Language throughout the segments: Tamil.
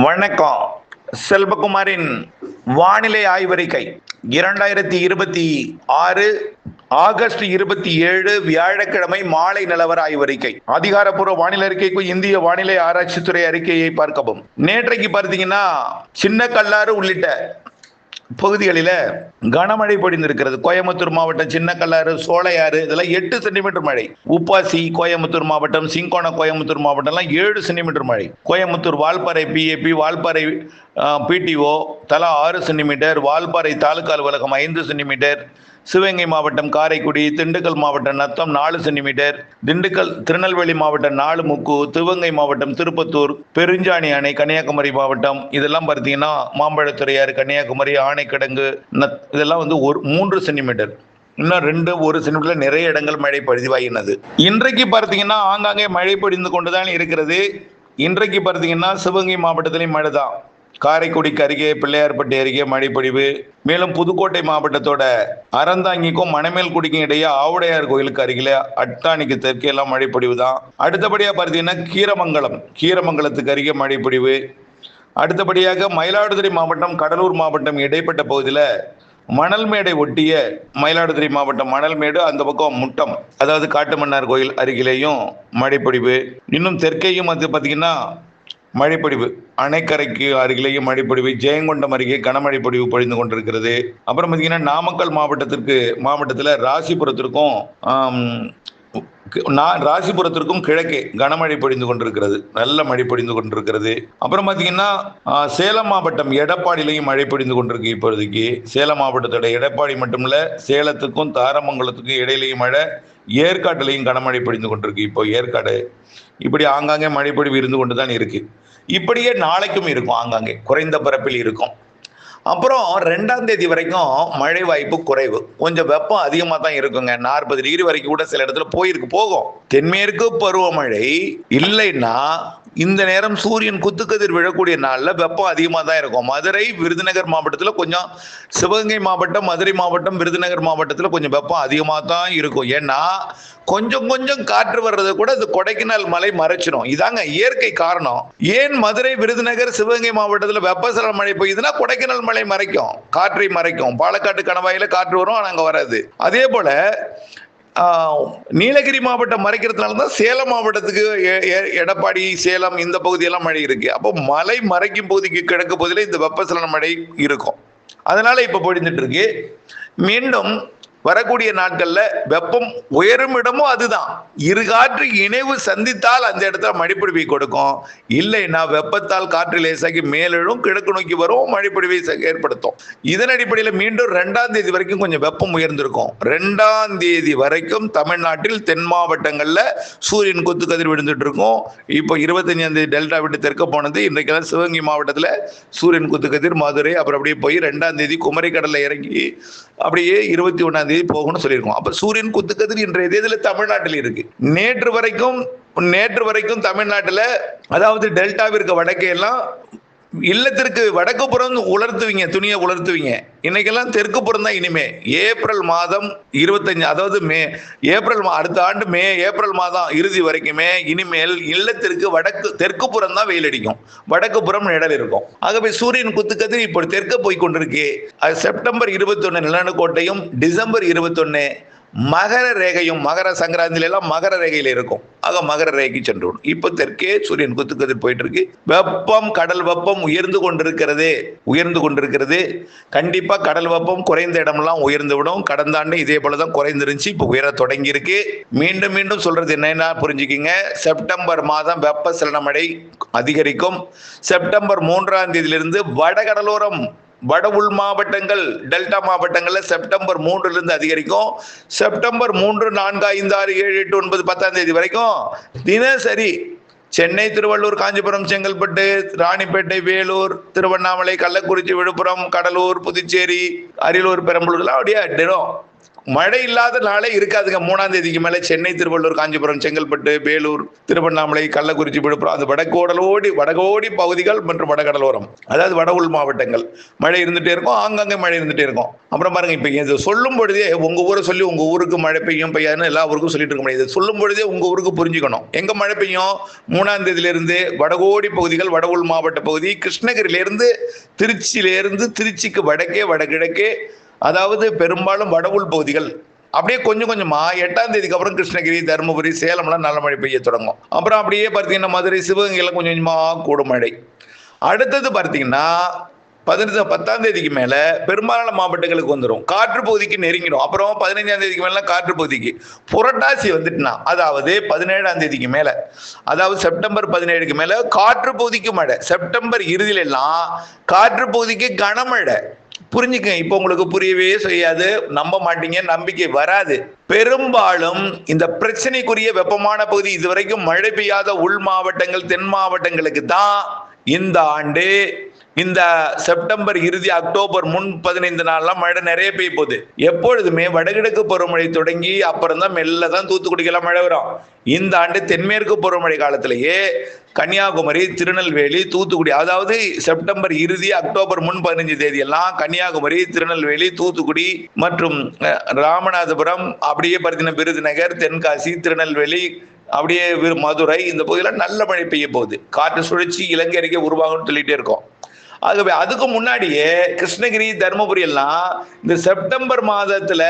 வணக்கம். செல்வகுமாரின் வானிலை ஆய்வறிக்கை 2026 ஆகஸ்ட் 27 வியாழக்கிழமை மாலை நிலவர ஆய்வறிக்கை. அதிகாரப்பூர்வ வானிலை அறிக்கைக்கு இந்திய வானிலை ஆராய்ச்சித்துறை அறிக்கையை பார்க்கவும். நேற்றைக்கு பார்த்தீங்கன்னா சின்ன கல்லாறு உள்ளிட்ட பகுதிகளில் கனமழை பொழிந்திருக்கிறது. கோயம்புத்தூர் மாவட்டம் சின்ன கல்லாறு, சோலையாறு இதெல்லாம் 8 சென்டிமீட்டர் மழை. உப்பாசி கோயம்புத்தூர் மாவட்டம், சிங்கோணம் கோயம்புத்தூர் மாவட்டம்லாம் 7 சென்டிமீட்டர் மழை. கோயம்புத்தூர் வால்பாறை பிஏபி, வால்பாறை பிடிஓ தலா 6 சென்டிமீட்டர், வால்பாறை தாலுகா அலுவலகம் 5 சென்டிமீட்டர், சிவகங்கை மாவட்டம் காரைக்குடி, திண்டுக்கல் மாவட்டம் நத்தம் 4 சென்டிமீட்டர், திண்டுக்கல் திருநெல்வேலி மாவட்டம் 4 முக்கு, சிவகங்கை மாவட்டம் திருப்பத்தூர், பெருஞ்சாணி அணை கன்னியாகுமரி மாவட்டம் இதெல்லாம் பார்த்தீங்கன்னா மாம்பழத்துறையாறு கன்னியாகுமரி, ஆணைக்கிடங்கு இதெல்லாம் வந்து 3 சென்டிமீட்டர். இன்னும் 1 சென்டிமீட்டர் நிறைய இடங்கள் மழை பதிவாகினது. இன்றைக்கு பார்த்தீங்கன்னா ஆங்காங்கே மழை பொழிந்து கொண்டுதான் இருக்கிறது. இன்றைக்கு பார்த்தீங்கன்னா சிவகங்கை மாவட்டத்திலையும் மழை தான். காரைக்குடிக்கு அருகே பிள்ளையார்பட்டி அருகே மழைப்பொழிவு. மேலும் புதுக்கோட்டை மாவட்டத்தோட அறந்தாங்கிக்கும் மணமேல்குடிக்கும் இடையே ஆவுடையார் கோயிலுக்கு அருகில அட்டாணிக்கு தெற்கே எல்லாம் மழைப்பொழிவு தான். அடுத்தபடியாக பார்த்தீங்கன்னா கீரமங்கலத்துக்கு அருகே மழைப்பொழிவு. அடுத்தபடியாக மயிலாடுதுறை மாவட்டம் கடலூர் மாவட்டம் இடைப்பட்ட பகுதியில் மணல்மேடை ஒட்டிய மயிலாடுதுறை மாவட்டம் மணல்மேடு, அந்த பக்கம் முட்டம் அதாவது காட்டுமன்னார் கோயில் அருகிலேயும் மழைப்பொழிவு. இன்னும் தெற்கேயும் வந்து பார்த்தீங்கன்னா மழைப்பொழிவு. அணைக்கரைக்கு அருகிலேயும் மழைப்பொழிவு. ஜெயங்கொண்டம் அருகே கனமழை பொழிவு பொழிந்து கொண்டிருக்கிறது. அப்புறம் பார்த்தீங்கன்னா நாமக்கல் மாவட்டத்தில் ராசிபுரத்திற்கும் கிழக்கே கனமழை பொழிந்து கொண்டிருக்கிறது. நல்ல மழை பொழிந்து கொண்டிருக்கிறது. அப்புறம் பார்த்தீங்கன்னா சேலம் மாவட்டம் எடப்பாடியிலையும் மழை பொழிந்து கொண்டிருக்கு. இப்போதைக்கு சேலம் மாவட்டத்தோட எடப்பாடி மட்டுமில்ல, சேலத்துக்கும் தாரமங்கலத்துக்கும் இடையிலையும் மழை, ஏற்காட்டிலையும் கனமழை பொழிந்து கொண்டிருக்கு. இப்போ ஏற்காடு இப்படி ஆங்காங்கே மழைப்பொழிவு இருந்து கொண்டு தான் இருக்கு. இப்படியே நாளைக்கும் இருக்கும், ஆங்காங்கே குறைந்த பரப்பில் இருக்கும். அப்புறம் 2ஆம் தேதி வரைக்கும் மழை வாய்ப்பு குறைவு. கொஞ்சம் வெப்பம் அதிகமாக தான் இருக்குங்க. 40 டிகிரி வரைக்கும் கூட சில இடத்துல போகும். தென்மேற்கு பருவமழை இல்லைன்னா இந்த நேரம் சூரியன் குத்துக்கதிர் விழக்கூடிய நாளில் வெப்பம் அதிகமாக தான் இருக்கும். மதுரை விருதுநகர் மாவட்டத்தில் கொஞ்சம், சிவகங்கை மாவட்டம் மதுரை மாவட்டம் விருதுநகர் மாவட்டத்தில் கொஞ்சம் வெப்பம் அதிகமாக தான் இருக்கும். ஏன்னா கொஞ்சம் காற்று வர்றது கூட அது கொடைக்கானல் மலை மறைச்சிடும். இதாங்க இயற்கை காரணம். ஏன் மதுரை விருதுநகர் சிவகங்கை மாவட்டத்தில் வெப்பசலன மழை பெய்யுதுன்னா கொடைக்கானல் மலை மறைக்கும், காற்றை மறைக்கும். பாலக்காட்டு கணவாயில காற்று வரும், ஆனால் அங்கே வராது. அதே போல நீலகிரி மாவட்டம் மறைக்கிறதுனால தான் சேலம் மாவட்டத்துக்கு எடப்பாடி சேலம் இந்த பகுதியெல்லாம் மழை இருக்கு. அப்போ மலை மறைக்கும் பகுதிக்கு கிழக்கு பகுதியில் இந்த வெப்பசலன மழை இருக்கும். அதனால இப்ப பொழிந்துட்டு இருக்கு. மீண்டும் வரக்கூடிய நாட்கள்ல வெப்பம் உயரும் இடமும் அதுதான். இரு காற்று இணைவு சந்தித்தால் அந்த இடத்துல மழைப்பொழிவை கொடுக்கும். இல்லைன்னா வெப்பத்தால் காற்று லேசாகி மேலும் கிழக்கு நோக்கி வரும், மழைப்பொழிவை ஏற்படுத்தும். இதன் அடிப்படையில் மீண்டும் 2ஆம் தேதி வரைக்கும் கொஞ்சம் வெப்பம் உயர்ந்திருக்கும். 2ஆம் தேதி வரைக்கும் தமிழ்நாட்டில் தென் மாவட்டங்கள்ல சூரியன் குத்து கதிர் விழுந்துட்டு இருக்கும். இப்போ 25ஆம் தேதி டெல்டா விட்டு தெற்க போனது. இன்றைக்கெல்லாம் சிவகங்கை மாவட்டத்தில் சூரியன் குத்து கதிர், மதுரை, அப்புறம் அப்படியே போய் 2ஆம் தேதி குமரிக்கடலை இறங்கி அப்படியே 21ஆம் தேதி போகணும்னு சொல்லியிருக்கோம். அப்ப சூரியன் குத்துக்கதிர் இன்றைய தேதியில் தமிழ்நாட்டில் இருக்கு. நேற்று வரைக்கும் தமிழ்நாட்டில், அதாவது டெல்டாவிற்கு வடக்கே எல்லாம் இல்லத்திற்கு வடக்கு புறம் உலர்த்துவீங்க, துணியை உலர்த்துவீங்க. இன்னைக்கெல்லாம் தெற்கு புறம் தான். இனிமே ஏப்ரல் மாதம் 25, அதாவது அடுத்த ஆண்டு ஏப்ரல் மாதம் இறுதி வரைக்குமே இனிமேல் இல்லத்திற்கு தெற்கு புறம் தான் வெயில் அடிக்கும், வடக்கு புறம் நிழல் இருக்கும். ஆகவே சூரியன் குத்துக்கதிர் இப்போ தெற்க போய் கொண்டிருக்கு. அது செப்டம்பர் 21 நிலநடுக்கோட்டையும், டிசம்பர் 21 மகர ரேகையும், மகர சங்கராந்தில எல்லாம் மகர ரேகையில இருக்கும். ஆக மகர ரேகைக்கு சென்று இப்ப தெற்கே சூரியன் குத்துக்கதிர் போயிட்டு இருக்கு. வெப்பம், கடல் வெப்பம் உயர்ந்து கொண்டிருக்கிறது. கண்டிப்பா கடல் வெப்பம் குறைந்த இடமெல்லாம் உயர்ந்து விடும். கடந்த ஆண்டு இதே போலதான் குறைந்துருந்துச்சு, இப்ப உயர தொடங்கி இருக்கு. மீண்டும் சொல்றது என்னன்னா புரிஞ்சுக்கிங்க. செப்டம்பர் மாதம் வெப்பசலன மழை அதிகரிக்கும். செப்டம்பர் 3ஆம் தேதியிலிருந்து வடகடலோரம், வட உள் மாவட்டங்கள், டெல்டா மாவட்டங்கள்ல செப்டம்பர் 3 அதிகரிக்கும். செப்டம்பர் 3, 4, 5, 6, 7, 8, 9, 10ஆம் தேதி வரைக்கும் தினசரி சென்னை, திருவள்ளூர், காஞ்சிபுரம், செங்கல்பட்டு, ராணிப்பேட்டை, வேலூர், திருவண்ணாமலை, கள்ளக்குறிச்சி, விழுப்புரம், கடலூர், புதுச்சேரி, அரியலூர், பெரம்பலூர்லாம் அப்படியே தினம் மழை இல்லாத நாளே இருக்காதுங்க. 3ஆம் தேதிக்கு மேல சென்னை, திருவள்ளூர், காஞ்சிபுரம், செங்கல்பட்டு, வேலூர், திருவண்ணாமலை, கள்ளக்குறிச்சி, விழுப்புரம், அது வடகோடி பகுதிகள் மற்றும் வடகடலோரம், அதாவது வட உள் மாவட்டங்கள் மழை இருந்துட்டே இருக்கும். ஆங்காங்கே மழை இருந்துட்டே இருக்கும். அப்புறம் பாருங்க, இப்ப இது சொல்லும் பொழுதே உங்க ஊரை சொல்லி உங்க ஊருக்கு மழை பெய்யும் பெய்யாதுன்னு எல்லா ஊருக்கும் சொல்லிட்டு இருக்க முடியாது. சொல்லும் பொழுதே உங்க ஊருக்கு புரிஞ்சுக்கணும். எங்க மழை பெய்யும்? 3ஆம் தேதியிலிருந்து வடகோடி பகுதிகள், வட உள் மாவட்ட பகுதி, கிருஷ்ணகிரியிலிருந்து திருச்சியிலிருந்து திருச்சிக்கு வடக்கே வடகிழக்கே, அதாவது பெரும்பாலும் வட உள் பகுதிகள், அப்படியே கொஞ்சம் கொஞ்சமா 8ஆம் தேதிக்கு அப்புறம் கிருஷ்ணகிரி, தருமபுரி, சேலம்லாம் நல்ல மழை பெய்ய தொடங்கும். அப்புறம் அப்படியே பார்த்தீங்கன்னா மதுரை, சிவகங்கையில கொஞ்சம் கொஞ்சமா கூடும் மழை. அடுத்தது பார்த்தீங்கன்னா 10ஆம் தேதிக்கு மேல பெரும்பாலான மாவட்டங்களுக்கு வந்துடும். காற்று பகுதிக்கு நெருங்கிடும். அப்புறம் 15ஆம் தேதிக்கு மேல காற்று பகுதிக்கு. புரட்டாசி வந்துட்டுனா, அதாவது 17ஆம் தேதிக்கு மேல, அதாவது செப்டம்பர் 17க்கு மேல காற்று பகுதிக்கு மழை. செப்டம்பர் இறுதியில எல்லாம் காற்று பகுதிக்கு கனமழை. புரிஞ்சுக்க, இப்ப உங்களுக்கு புரியவே செய்யாது, நம்ப மாட்டீங்க, நம்பிக்கை வராது. பெரும்பாலும் இந்த பிரச்சனைக்குரிய வெப்பமான பகுதி, இதுவரைக்கும் மழை பெய்யாத உள் மாவட்டங்கள், தென் மாவட்டங்களுக்கு தான் இந்த ஆண்டு இந்த செப்டம்பர் இறுதி, அக்டோபர் முன் 15 நாள்லாம் மழை நிறைய பெய்ய போகுது. எப்பொழுதுமே வடகிழக்கு பருவமழை தொடங்கி அப்புறம் தான் மெல்ல தான் தூத்துக்குடிக்கெல்லாம் மழை வரும். இந்த ஆண்டு தென்மேற்கு பருவமழை காலத்திலேயே கன்னியாகுமரி, திருநெல்வேலி, தூத்துக்குடி, அதாவது செப்டம்பர் இறுதி, அக்டோபர் முன் 15 தேதி எல்லாம் கன்னியாகுமரி, திருநெல்வேலி, தூத்துக்குடி மற்றும் ராமநாதபுரம், அப்படியே பார்த்தீங்கன்னா விருதுநகர், தென்காசி, திருநெல்வேலி, அப்படியே மதுரை, இந்த பகுதியில் நல்ல மழை பெய்ய போகுது. காற்று சுழற்சி இலங்கை அருகே உருவாகும்னு சொல்லிட்டே இருக்கோம். ஆகவே அதுக்கு முன்னாடியே கிருஷ்ணகிரி, தருமபுரி எல்லாம் இந்த செப்டம்பர் மாதத்துல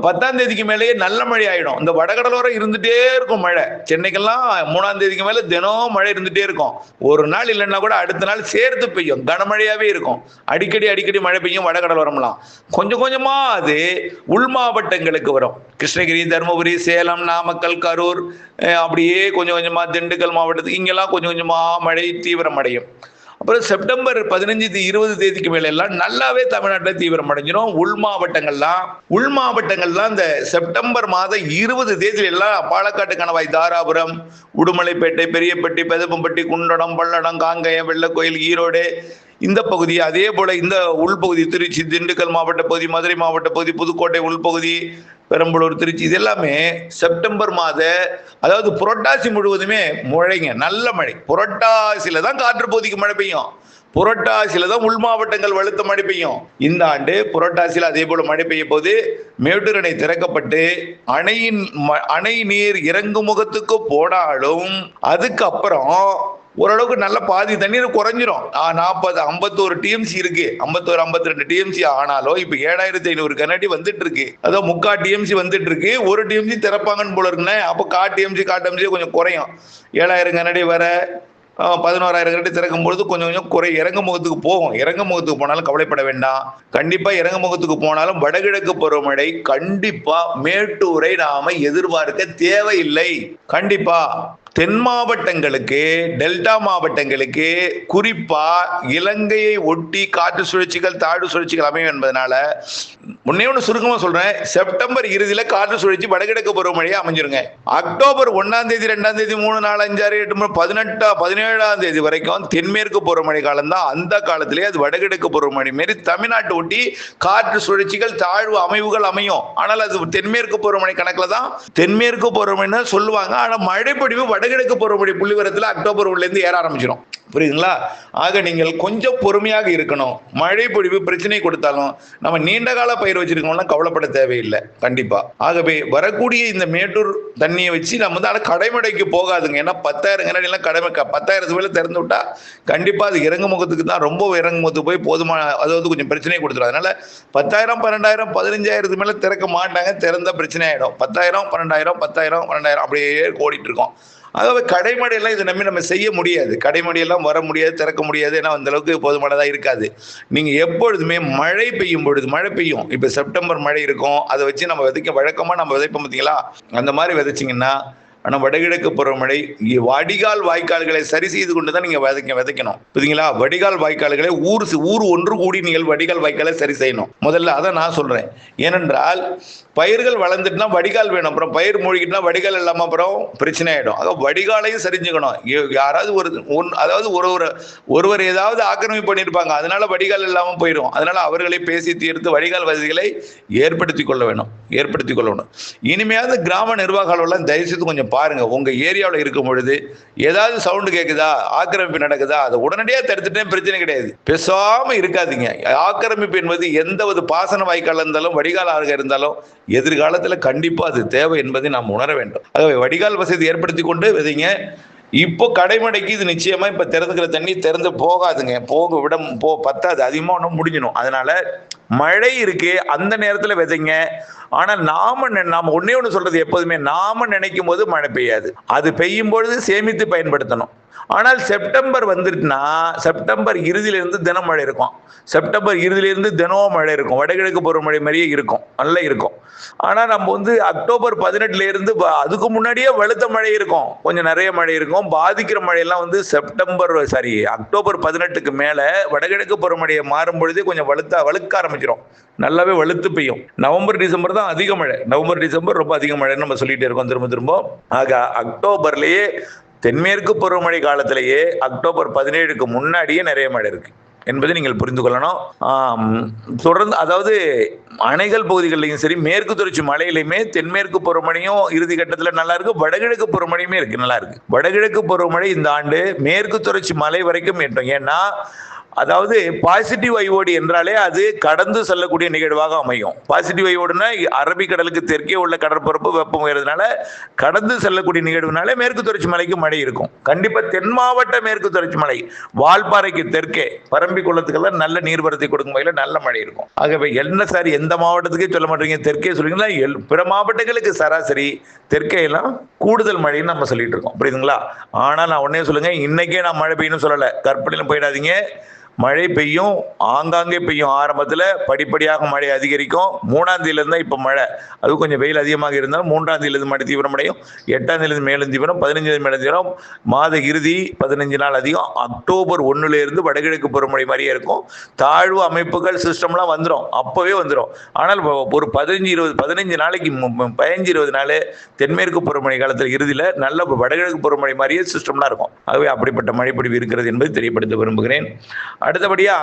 10ஆம் தேதிக்கு மேலேயே நல்ல மழை ஆயிடும். இந்த வடகடலோரம் இருந்துட்டே இருக்கும் மழை. சென்னைக்கெல்லாம் 3ஆம் தேதிக்கு மேல தினம் மழை இருந்துட்டே இருக்கும். ஒரு நாள் இல்லைன்னா கூட அடுத்த நாள் சேர்த்து பெய்யும், கனமழையாவே இருக்கும். அடிக்கடி மழை பெய்யும் வடகடலோரம்லாம். கொஞ்சம் கொஞ்சமா அது உள் மாவட்டங்களுக்கு வரும். கிருஷ்ணகிரி, தருமபுரி, சேலம், நாமக்கல், கரூர், அப்படியே கொஞ்சம் கொஞ்சமா திண்டுக்கல் மாவட்டத்துக்கு இங்கெல்லாம் கொஞ்சம் கொஞ்சமா மழை தீவிரம் அடையும். அப்புறம் செப்டம்பர் 15, 20 தேதிக்கு மேல எல்லாம் நல்லாவே தமிழ்நாட்டில் தீவிரம் அடைஞ்சிடும். உள் மாவட்டங்கள்லாம் இந்த செப்டம்பர் மாதம் 20 தேதியில எல்லாம் பாலக்காட்டு கணவாய், தாராபுரம், உடுமலைப்பேட்டை, பெரியப்பட்டி, பெதப்பம்பட்டி, குண்டடம், பல்லடம், காங்கயம், வெள்ளக்கோயில், ஈரோடு, இந்த பகுதி, அதே போல இந்த உள்பகுதி திருச்சி, திண்டுக்கல் மாவட்ட பகுதி, மதுரை மாவட்ட பகுதி, புதுக்கோட்டை உள்பகுதி, பெரம்பலூர், திருச்சி, இது எல்லாமே செப்டம்பர் மாத, அதாவது புரட்டாசி முழுவதுமே மழைங்க, நல்ல மழை. புரட்டாசியில தான் காற்று பகுதிக்கு மழை பெய்யும். புரட்டாசியில தான் உள் மாவட்டங்கள் வலுத்த மழை பெய்யும். இந்த ஆண்டு புரட்டாசியில் அதே போல மழை பெய்ய போது மேட்டூர் அணை திறக்கப்பட்டு அணை நீர் இறங்கு முகத்துக்கு போனாலும் அதுக்கப்புறம் ஓரளவுக்கு நல்ல பாதி தண்ணீர் குறைஞ்சிரும். 51 டிஎம்சி இருக்கு, 52 டிஎம்சி ஆனாலும் இப்ப 7500 கனஅடி வந்துட்டு இருக்கு. அதான் 3/4 டிஎம்சி வந்துட்டு இருக்கு. 1 டிஎம்சி திறப்பாங்கன்னு போல இருக்குன்னு. அப்ப காட்டு கொஞ்சம் குறையும். 7000 கனஅடி வர 11,000 கனஅடி திறக்கும் பொழுது கொஞ்சம் கொஞ்சம் குறை இறங்கு முகத்துக்கு போகும். இறங்கு முகத்துக்கு போனாலும் கவலைப்பட வேண்டாம். கண்டிப்பா இறங்கு முகத்துக்கு போனாலும் வடகிழக்கு பருவமழை கண்டிப்பா மேட்டூரை நாம எதிர்பார்க்க தேவையில்லை. கண்டிப்பா தென் மாவட்டங்களுக்கு, டெல்டா மாவட்டங்களுக்கு, குறிப்பா இலங்கையை ஒட்டி காற்று சுழற்சிகள், தாழ்வு சுழற்சிகள் அமையும் என்பதனால முன்னே ஒன்று சுருக்கமா சொல்றேன். செப்டம்பர் இறுதியில காற்று சுழற்சி வடகிழக்கு பருவமழையை அமைஞ்சிருங்க. அக்டோபர் 1ஆம் தேதி, 2ஆம் தேதி, 3, 4, 5, 6, 8, 18, 17ஆம் தேதி வரைக்கும் தென்மேற்கு பருவமழை காலம் தான். அந்த காலத்திலே அது வடகிழக்கு பருவமழை மாரி தமிழ்நாட்டை ஒட்டி காற்று சுழற்சிகள், தாழ்வு அமைவுகள் அமையும். ஆனால் அது தென்மேற்கு பருவமழை கணக்குல தான் தென்மேற்கு பருவமழை சொல்லுவாங்க. ஆனா மழைப்பொழிவு வடகிழக்கு பருவமழை புள்ளிவரத்தில் அக்டோபர் இருந்து ஏற ஆரம்பிச்சிடும். புரியுதுங்களா? ஆக நீங்கள் கொஞ்சம் பொறுமையாக இருக்கணும். மழை பொழிவு பிரச்சனை கொடுத்தாலும் நம்ம நீண்ட கால பயிர் வச்சிருக்கோம்னா கவலைப்பட தேவையில்லை. கண்டிப்பா. ஆகவே வரக்கூடிய இந்த மேட்டூர் தண்ணியை வச்சு நம்ம வந்து கடைமடைக்கு போகாதுங்க. ஏன்னா 10,000 கனஅடி எல்லாம் 10,000 மேல திறந்து விட்டா கண்டிப்பா அது இறங்கு முகத்துக்கு தான், ரொம்ப இறங்கு முகத்துக்கு போய் போதுமான, அதாவது கொஞ்சம் பிரச்சனையை கொடுத்துரும். அதனால 10,000, 12,000, 15,000 மேல திறக்க மாட்டாங்க. திறந்த பிரச்சனை ஆயிடும். 10,000, 12,000, 10,000, 12,000 அப்படியே ஓடிட்டு இருக்கோம். ஆகவே கடைமடையெல்லாம் இதை நம்பி நம்ம செய்ய முடியாது. கடைமடையெல்லாம் வர முடியாது, திறக்க முடியாது. ஏன்னா அந்த அளவுக்கு போதுமானதா இருக்காது. நீங்க எப்பொழுதுமே மழை பெய்யும் பொழுது, மழை பெய்யும், இப்ப செப்டம்பர் மழை இருக்கும், அதை வச்சு நம்ம வழக்கமா நம்ம விதைப்போம் பார்த்தீங்களா, அந்த மாதிரி விதைச்சிங்கன்னா ஆனால் வடகிழக்கு பருவமழை வடிகால் வாய்க்கால்களை சரி செய்து கொண்டு தான் நீங்கள் விதைக்கணும். புரியுதுங்களா? வடிகால் வாய்க்கால்களை ஊர் ஒன்று கூடி நீங்கள் வடிகால் வாய்க்காலை சரி செய்யணும். முதல்ல அதை நான் சொல்றேன். ஏனென்றால் பயிர்கள் வளர்ந்துட்டுனா வடிகால் வேணும். அப்புறம் பயிர் மூழ்கிட்டுனா வடிகால் இல்லாமல் அப்புறம் பிரச்சனை ஆயிடும். ஆக வடிகாலையும் சரிஞ்சுக்கணும். யாராவது அதாவது ஒருவர் ஏதாவது ஆக்கிரமிப்பு பண்ணியிருப்பாங்க, அதனால வடிகால் இல்லாமல் போயிடும். அதனால அவர்களை பேசி தீர்த்து வடிகால் வசதிகளை ஏற்படுத்திக் கொள்ளணும். இனிமையாவது கிராம நிர்வாகம் தயவுசெய்து கொஞ்சம் பாருங்க. உங்க ஏரியாவில் இருக்கும் பொழுது ஏதாவது சவுண்டு கேட்குதா, ஆக்கிரமிப்பு நடக்குதா, அதை உடனடியாக தடுத்துட்டே பிரச்சனை கிடையாது. பேசாம இருக்காதீங்க. ஆக்கிரமிப்பு என்பது எந்த ஒரு பாசன வாய்க்கால் இருந்தாலும் வடிகால் ஆக இருந்தாலும் எதிர்காலத்தில் கண்டிப்பா அது தேவை என்பதை நாம் உணர வேண்டும். ஆகவே வடிகால் வசதி ஏற்படுத்தி கொண்டு விதைங்க. இப்போ கடைமடைக்கு இது நிச்சயமா இப்ப திறந்துக்கிற தண்ணி திறந்து போகாதுங்க. பத்தாது, அதிகமா ஒன்றும் முடிஞ்சிடும். அதனால மழை இருக்கு, அந்த நேரத்துல விதைங்க. ஆனா நாம ஒன்னே ஒண்ணு சொல்றது, எப்போதுமே நாம நினைக்கும் போது மழை பெய்யாது. அது பெய்யும் பொழுது சேமித்து பயன்படுத்தணும். ஆனால் செப்டம்பர் வந்துட்டுனா செப்டம்பர் இறுதியிலிருந்து தினம் மழை இருக்கும். செப்டம்பர் இறுதியிலிருந்து தினம் மழை இருக்கும். வடகிழக்கு பருவமழை மாதிரியே இருக்கும், நல்லா இருக்கும். ஆனா நம்ம அக்டோபர் 18 இருந்து அதுக்கு முன்னாடியே வலுத்த மழை இருக்கும், கொஞ்சம் நிறைய மழை இருக்கும். பாதிக்கிற மழையெல்லாம் அக்டோபர் 18க்கு மேல வடகிழக்கு பருவமழையை மாறும் பொழுதே கொஞ்சம் வலுக்க ஆரம்பிச்சிடும். நல்லாவே வலுத்து பெய்யும். நவம்பர் டிசம்பர் தான் அதிக மழை. நவம்பர் டிசம்பர் ரொம்ப அதிக மழைன்னு நம்ம சொல்லிட்டே இருக்கோம் திரும்ப. ஆக அக்டோபர்லயே தென்மேற்கு பருவமழை காலத்திலேயே அக்டோபர் 17க்கு முன்னாடியே நிறைய மழை இருக்கு என்பதை நீங்கள் புரிந்து கொள்ளணும். தொடர்ந்து அதாவது அணைகள் பகுதிகளிலையும் சரி, மேற்கு தொடர்ச்சி மலையிலுமே தென்மேற்கு பருவமழையும் இறுதி கட்டத்தில் நல்லா இருக்கு, வடகிழக்கு பருவமழையுமே இருக்கு, நல்லா இருக்கு. வடகிழக்கு பருவமழை இந்த ஆண்டு மேற்கு தொடர்ச்சி மலை வரைக்கும் ஏற்றும். ஏன்னா அதாவது பாசிட்டிவ் ஐஓடி என்றாலே அது கடந்து செல்லக்கூடிய நிகழ்வாக அமையும். பாசிட்டிவ் ஐஓடுனா அரபிக்கடலுக்கு தெற்கே உள்ள கடற்பரப்பு வெப்பம் உயர்றதுனால கடந்து செல்லக்கூடிய நிகழ்வுனால மேற்கு தொடர்ச்சி மலைக்கு மழை இருக்கும். கண்டிப்பா தென் மாவட்ட மேற்கு தொடர்ச்சி மலை வால்பாறைக்கு தெற்கே பரம்பி குளத்துக்கெல்லாம் நல்ல நீர்வரத்தை கொடுக்கும் வகையில் நல்ல மழை இருக்கும். ஆகவே என்ன சார் எந்த மாவட்டத்துக்கே சொல்ல மாட்டீங்க, தெற்கே சொல்றீங்களா? பிற மாவட்டங்களுக்கு சராசரி, தெற்கே எல்லாம் கூடுதல் மழைன்னு நம்ம சொல்லிட்டு இருக்கோம். புரியுதுங்களா? ஆனா நான் உடனே சொல்லுங்க, இன்னைக்கே நான் மழை பெய்யணும்னு சொல்லல, கற்பனையில போயிடாதீங்க. மழை பெய்யும், ஆங்காங்கே பெய்யும். ஆரம்பத்தில் படிப்படியாக மழை அதிகரிக்கும். 3ஆம் தேதியிலிருந்து தான் இப்போ மழை, அது கொஞ்சம் வெயில் அதிகமாக இருந்தாலும் 3ஆம் தேதியிலிருந்து மழை தீவிரமடையும். 8ஆம் தேதியிலிருந்து மேலும் தீவிரம், 15 மேலும் தீவிரம், மாத இறுதி 15 நாள் அதிகம். அக்டோபர் 1லேருந்து வடகிழக்கு பருவமழை மாதிரியே இருக்கும். தாழ்வு அமைப்புகள் சிஸ்டம்லாம் வந்துடும், அப்பவே வந்துடும். ஆனால் ஒரு 15 நாளைக்கு 15-20 நாள் தென்மேற்கு பருவமழை காலத்தில் இறுதியில் நல்ல வடகிழக்கு பருவமழை மாதிரியே சிஸ்டம்லாம் இருக்கும். ஆகவே அப்படிப்பட்ட மழைப்பொழிவு இருக்கிறது என்பதை தெரியப்படுத்த விரும்புகிறேன். அடுத்தபடியா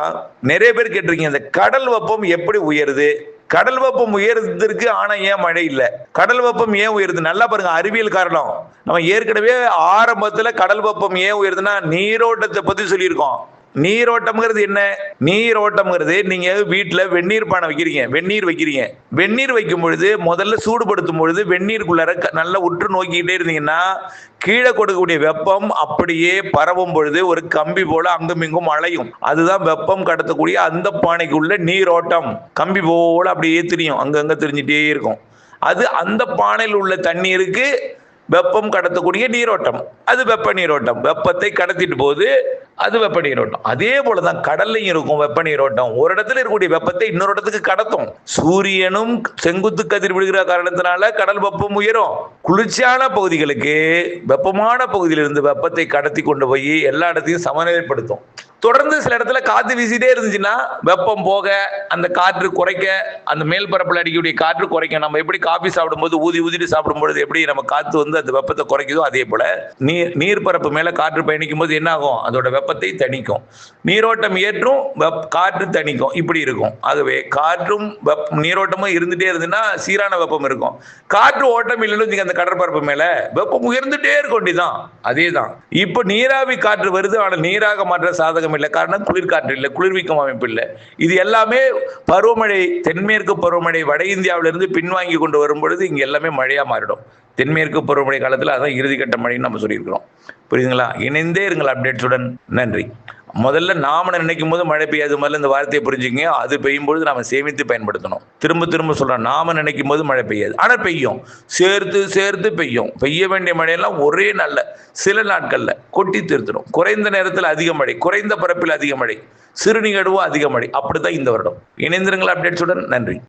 நிறைய பேர் கேட்டிருக்கீங்க, இந்த கடல் வெப்பம் எப்படி உயருது? கடல் வெப்பம் உயர்றதுக்கு ஆனா ஏன் மழை இல்லை? கடல் வெப்பம் ஏன் உயருது? நல்லா பாருங்க, அறிவியல் காரணம். நம்ம ஏற்கனவே ஆரம்பத்துல கடல் வெப்பம் ஏன் உயருதுன்னா நீரோட்டத்தை பத்தி சொல்லியிருக்கோம். நீரோட்டம்ங்கிறது என்ன? நீரோட்டம்ங்கிறது நீங்க வீட்டுல வெந்நீர் பானை வைக்கிறீங்க, வெந்நீர் வைக்கும் பொழுது முதல்ல சூடுபடுத்தும் பொழுது வெந்நீருக்குள்ளார நல்லா உற்று நோக்கிக்கிட்டே இருந்தீங்கன்னா கீழே கொடுக்கக்கூடிய வெப்பம் அப்படியே பரவும் பொழுது ஒரு கம்பி போல அங்கும் இங்கும் அலையும். அதுதான் வெப்பம் கடத்தக்கூடிய அந்த பானைக்குள்ள நீரோட்டம். கம்பி போல அப்படியே திரியும், அங்கங்க திரிஞ்சிட்டே இருக்கும். அது அந்த பானையில் உள்ள தண்ணீருக்கு வெப்பம் கடத்தக்கூடிய நீரோட்டம், அது வெப்ப நீரோட்டம். வெப்பத்தை கடத்திட்டு போது அது வெப்ப நீரோட்டம். அதே போலதான் கடல்லையும் இருக்கும் வெப்ப நீரோட்டம். ஒரு இடத்துல இருக்கக்கூடிய வெப்பத்தை இன்னொரு இடத்துக்கு கடத்தும். சூரியனும் செங்குத்து கதிர் விடுகிற காரணத்தினால கடல் வெப்பம் உயரும். குளிர்ச்சியான பகுதிகளுக்கு வெப்பமான பகுதியிலிருந்து வெப்பத்தை கடத்தி கொண்டு போய் எல்லா இடத்தையும் சமநிலைப்படுத்தும். தொடர்ந்து சில இடத்துல காற்று வீசிட்டே இருந்துச்சுன்னா வெப்பம் போக அந்த காற்று குறைக்க, அந்த மேல் பரப்பில் அடிக்கக்கூடிய காற்று குறைக்கும். நம்ம எப்படி காபி சாப்பிடும்போது ஊதிட்டு சாப்பிடும்போது எப்படி நம்ம காற்று அந்த வெப்பத்தை குறைக்குதோ, அதே போல நீர் பரப்பு மேல காற்று பயணிக்கும் போது என்ன ஆகும்? அதோட வெப்பத்தை தணிக்கும். நீரோட்டம் ஏற்றும், காற்று தணிக்கும், இப்படி இருக்கும். ஆகவே காற்றும் நீரோட்டமும் இருந்துட்டே இருந்துன்னா சீரான வெப்பம் இருக்கும். காற்று ஓட்டம் இல்லைன்னு அந்த கடற்பரப்பு மேல வெப்பம் உயர்ந்துட்டே இருக்க வேண்டியதான். அதே தான் இப்ப நீராவி காற்று வருது, ஆனால் நீராக மாற்ற சாதகம் இல்லை. காரணம் குளிர்காற்று இல்லை, குளிர்விக்கும் அமைப்பு இல்லை. இது எல்லாமே பருவமழை, தென்மேற்கு பருவமழை வட இந்தியாவிலிருந்து பின்வாங்கி கொண்டு வரும் பொழுது இங்க எல்லாமே மழையா மாறிடும். தென்மேற்கு பருவமழை காலத்தில் அதான் இறுதிக்கட்ட மழைன்னு நம்ம சொல்லியிருக்கிறோம். புரியுதுங்களா? இணைந்தே இருங்கள் அப்டேட்ஸுடன். நன்றி. முதல்ல நாம நினைக்கும் போது மழை பெய்யாது, முதல்ல இந்த வார்த்தையை புரிஞ்சுக்கங்க. அது பெய்யும் பொழுது நாம சேமித்து பயன்படுத்தணும். திரும்ப சொல்றோம், நாம நினைக்கும் போது மழை பெய்யாது, ஆனால் பெய்யும். சேர்த்து பெய்யும். பெய்ய வேண்டிய மழையெல்லாம் ஒரே நல்ல சில நாட்கள்ல கொட்டி தீர்த்துடும். குறைந்த நேரத்தில் அதிக மழை, குறைந்த பரப்பில் அதிக மழை, சிறு நிகழ்வும் அதிக மழை. அப்படித்தான் இந்த வருடம். இணைந்திருங்கள் அப்டேட்ஸுடன். நன்றி.